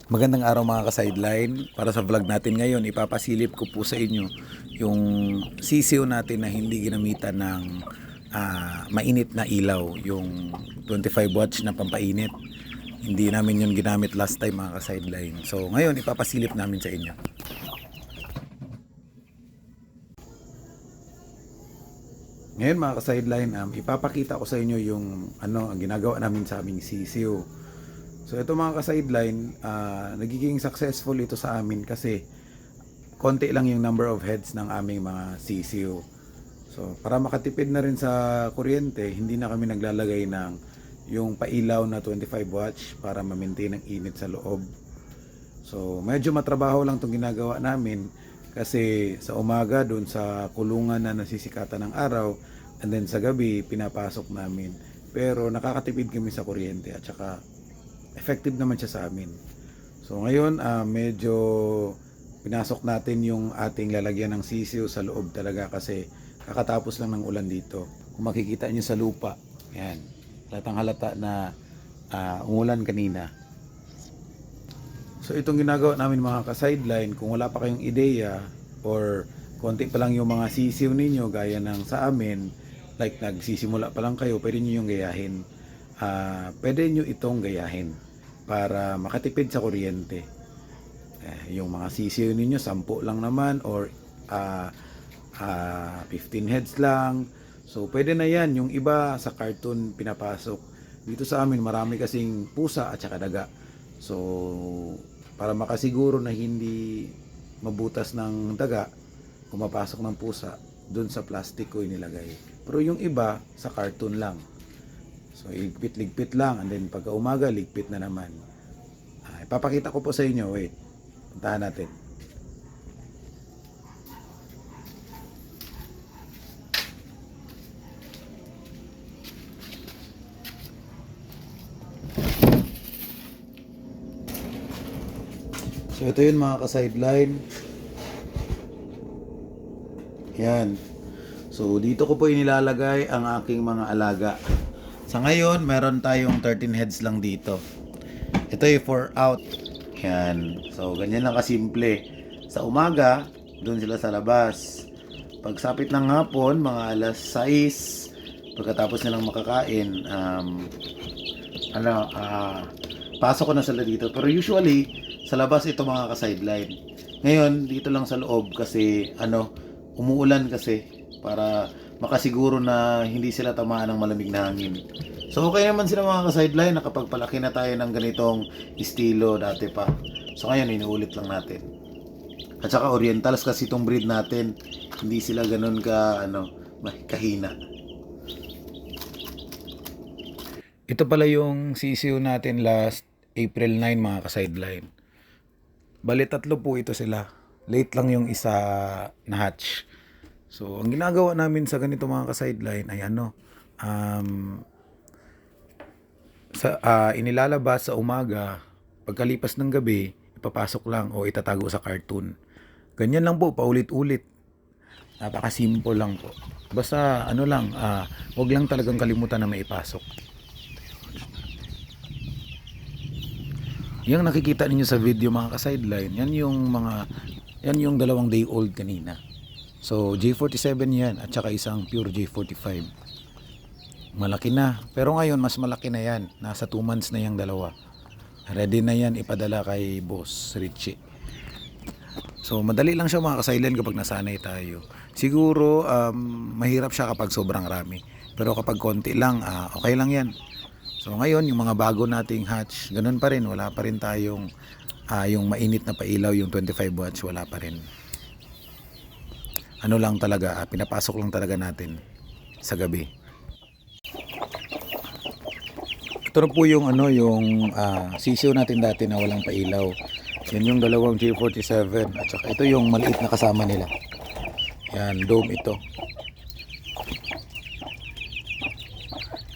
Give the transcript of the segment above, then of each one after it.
Magandang araw mga ka-sideline. Para sa vlog natin ngayon, ipapasilip ko po sa inyo yung sisiw natin na hindi ginamitan ng mainit na ilaw, yung 25 watts na pampainit. Hindi namin yun ginamit last time mga ka-sideline. So ngayon, ipapasilip namin sa inyo. Ngayon mga ka-sideline, ipapakita ko sa inyo yung ang ginagawa namin sa aming sisiw. So ito mga ka-sideline, nagiging successful ito sa amin kasi konti lang yung number of heads ng aming mga sisiw. So para makatipid na rin sa kuryente, hindi na kami naglalagay ng yung pailaw na 25 watts para ma-maintain ang init sa loob. So medyo matrabaho lang itong ginagawa namin kasi sa umaga doon sa kulungan na nasisikatan ng araw, and then sa gabi pinapasok namin. Pero nakakatipid kami sa kuryente at saka effective naman siya sa amin. So ngayon medyo pinasok natin yung ating lalagyan ng sisiw sa loob talaga kasi kakatapos lang ng ulan dito. Kung makikita niyo sa lupa, yan, halatang halata na umulan kanina. So itong ginagawa namin mga ka-sideline, kung wala pa kayong ideya or konti pa lang yung mga sisiw ninyo gaya ng sa amin, like nagsisimula pa lang kayo, pwede nyo yung gayahin. Pwede nyo itong gayahin para makatipid sa kuryente. Yung mga sisiw ninyo 10 lang naman or 15 heads lang, so pwede na yan. Yung iba sa cartoon pinapasok, dito sa amin marami kasing pusa at saka daga, so para makasiguro na hindi mabutas ng daga, pumapasok ng pusa, dun sa plastic ko inilagay. Pero yung iba sa cartoon lang, so ligpit-ligpit lang, and then pagka umaga ligpit na naman. Ipapakita ko po sa inyo. Wait, puntahan natin. So ito yun mga ka-sideline. Yan. So dito ko po inilalagay ang aking mga alaga. Sa ngayon, meron tayong 13 heads lang dito. Ito yung 4 out. Yan. So ganyan lang kasimple. Sa umaga, doon sila sa labas. Pagsapit ng hapon, mga alas 6, pagkatapos nilang makakain, pasok ko na sila dito. Pero usually, sa labas ito mga ka-sideline. Ngayon, dito lang sa loob kasi umuulan kasi para makasiguro na hindi sila tamaan ng malamig na hangin. So okay naman sila mga ka-sideline, nakapagpalaki na tayo ng ganitong estilo dati pa. So ngayon, inuulit lang natin. At saka orientals kasi itong breed natin, hindi sila ganun kahina. Ito pala yung sisiw natin last April 9 mga ka-sideline. Bali 3 po ito sila. Late lang yung isa na hatch. So ang ginagawa namin sa ganito mga ka-sideline ay inilalabas sa umaga, pagkalipas ng gabi ipapasok lang o itatago sa cartoon. Ganyan lang po, paulit-ulit. Napaka-simple lang po. Basta wag lang talagang kalimutan na maipasok. Yung nakikita ninyo sa video mga ka-sideline, yan yung 2 day old kanina. So J47 yan at saka isang pure J45. Malaki na, pero ngayon mas malaki na yan. Nasa 2 months na yung dalawa. Ready na yan ipadala kay Boss Richie. So madali lang siya mga ka-sideline kapag nasanay tayo. Siguro mahirap siya kapag sobrang rami, pero kapag konti lang, okay lang yan. So ngayon, yung mga bago nating hatch, ganun pa rin, wala pa rin tayong yung mainit na pailaw, yung 25 watts, wala pa rin. Lang talaga, pinapasok lang talaga natin sa gabi. Ito na po yung sisiw natin dati na walang pailaw. Yan yung 2 J47 at saka ito yung maliit na kasama nila. Yan, dome ito.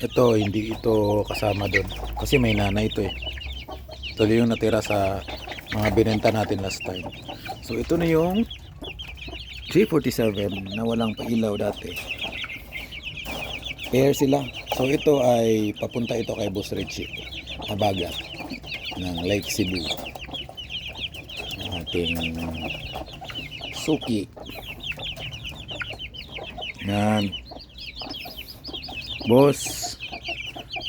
Ito, hindi ito kasama doon. Kasi may nanay ito eh. Ito yung natira sa mga binenta natin last time. So ito na yung J47 na walang pailaw dati. Pair sila. So ito ay papunta ito kay Boss Richie Abaga ng Lake Cebu. ating suki. Yan. Boss,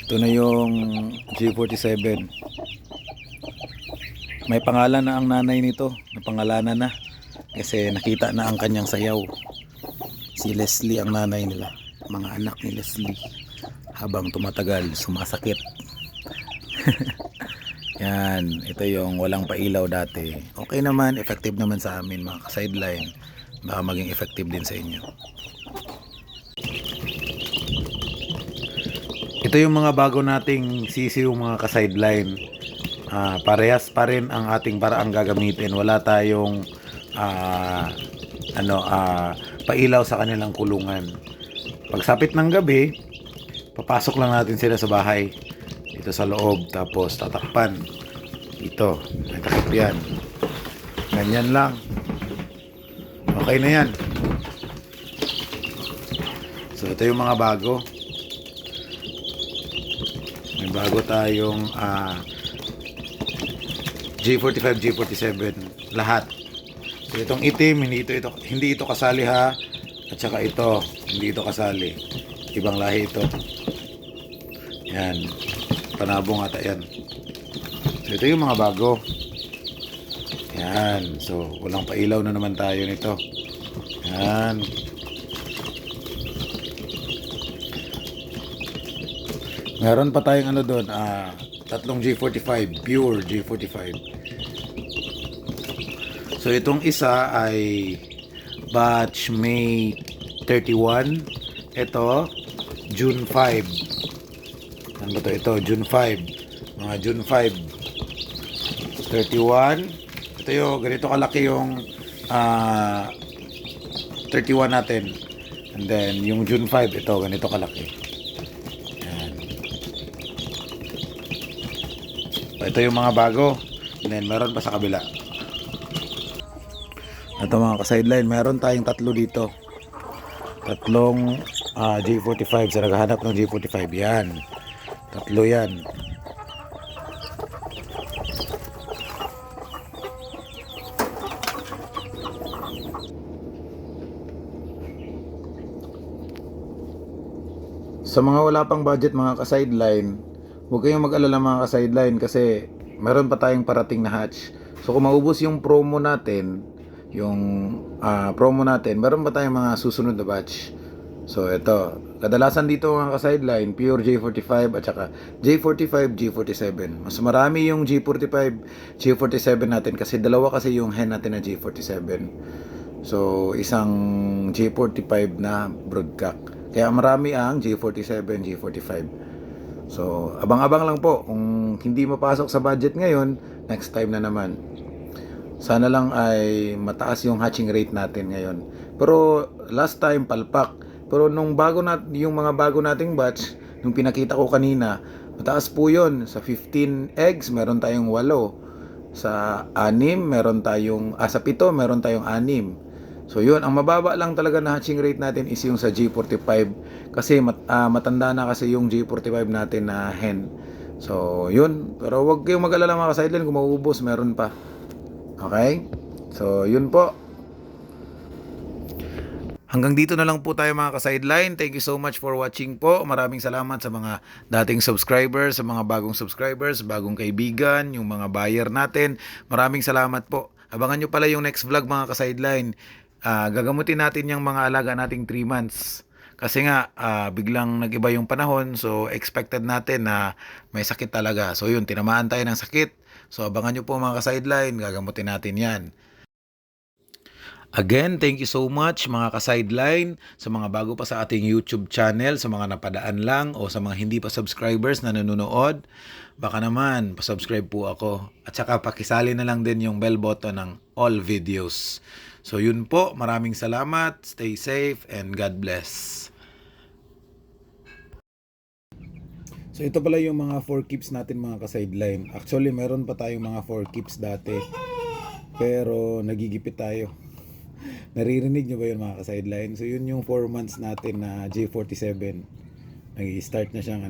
ito na yung G47. May pangalan na ang nanay nito. Napangalanan na. Kasi nakita na ang kanyang sayaw. Si Leslie ang nanay nila. Mga anak ni Leslie. Habang tumatagal, sumasakit. Yan. Ito yung walang pailaw dati. Okay naman. Effective naman sa amin mga ka-sideline. Baka maging effective din sa inyo. Ito yung mga bago nating sisiw mga ka-sideline. Parehas pa rin ang ating paraang gagamitin. Wala tayong pailaw sa kanilang kulungan. Pagsapit ng gabi, papasok lang natin sila sa bahay. Ito sa loob, tapos tatakpan. Ito, may takip yan. Ganyan lang. Okay na yan. So ito yung mga bago. May bago tayong G45, G47 lahat. So itong itim, hindi ito kasali ha. At saka ito, hindi ito kasali. Ibang lahi ito. Yan. Panabong ata yan. So ito yung mga bago. Yan. So walang pailaw na naman tayo nito. Yan. Meron pa tayong ano doon, tatlong G45, pure G45. So itong isa ay batch May 31. Ito, June 5. Ano ba ito? Ito, June 5. Mga June 5. 31. Ito yung, ganito kalaki yung 31 natin. And then, yung June 5, ito, ganito kalaki. Ito yung mga bago. And then meron pa sa kabila. Ito mga ka-sideline, meron tayong tatlo dito. Tatlong G45. Sa naghahanap ng G45. Yan. Tatlo yan. Sa mga wala pang budget mga ka-sideline, huwag kayong mag-alala mga ka-sideline kasi meron pa tayong parating na hatch. So kung maubos yung promo natin, meron pa tayong mga susunod na batch. So ito, kadalasan dito mga ka-sideline, pure J45 at saka J45, G47. Mas marami yung G45, G47 natin kasi dalawa kasi yung hen natin na G47. So isang G45 na broodcock. Kaya marami ang G47, G45. So, abang-abang lang po. Kung hindi mapasok sa budget ngayon, next time na naman. Sana lang ay mataas yung hatching rate natin ngayon. Pero last time palpak. Pero yung mga bago nating batch, nung pinakita ko kanina, mataas po 'yon. Sa 15 eggs, meron tayong 8. Sa 6, sa 7, meron tayong 6. So yun, ang mababa lang talaga na hatching rate natin is yung sa G45 kasi matanda na kasi yung G45 natin na hen. So yun, pero wag kayong mag-alala mga ka-sideline, kung mauubos meron pa. Okay? So yun po. Hanggang dito na lang po tayo mga ka-sideline. Thank you so much for watching po. Maraming salamat sa mga dating subscribers, sa mga bagong subscribers, bagong kaibigan, yung mga buyer natin. Maraming salamat po. Abangan nyo pala yung next vlog mga ka-sideline. Gagamutin natin yung mga alaga nating 3 months. Kasi nga, biglang nag-iba yung panahon. So, expected natin na may sakit talaga. So, yun, tinamaan tayo ng sakit. So, abangan nyo po mga ka-sideline. Gagamutin natin yan. Again, thank you so much mga ka-sideline. Sa mga bago pa sa ating YouTube channel, sa mga napadaan lang o sa mga hindi pa subscribers na nanonood, baka naman pasubscribe po ako. At saka pakisali na lang din yung bell button ng all videos. So yun po, maraming salamat, stay safe, and God bless. So ito pala yung mga 4 keeps natin mga ka-sideline. Actually meron pa tayong mga 4 keeps dati, pero nagigipit tayo. Naririnig nyo ba yun mga ka-sideline? So yun yung 4 months natin na J47. Nag-start na siyang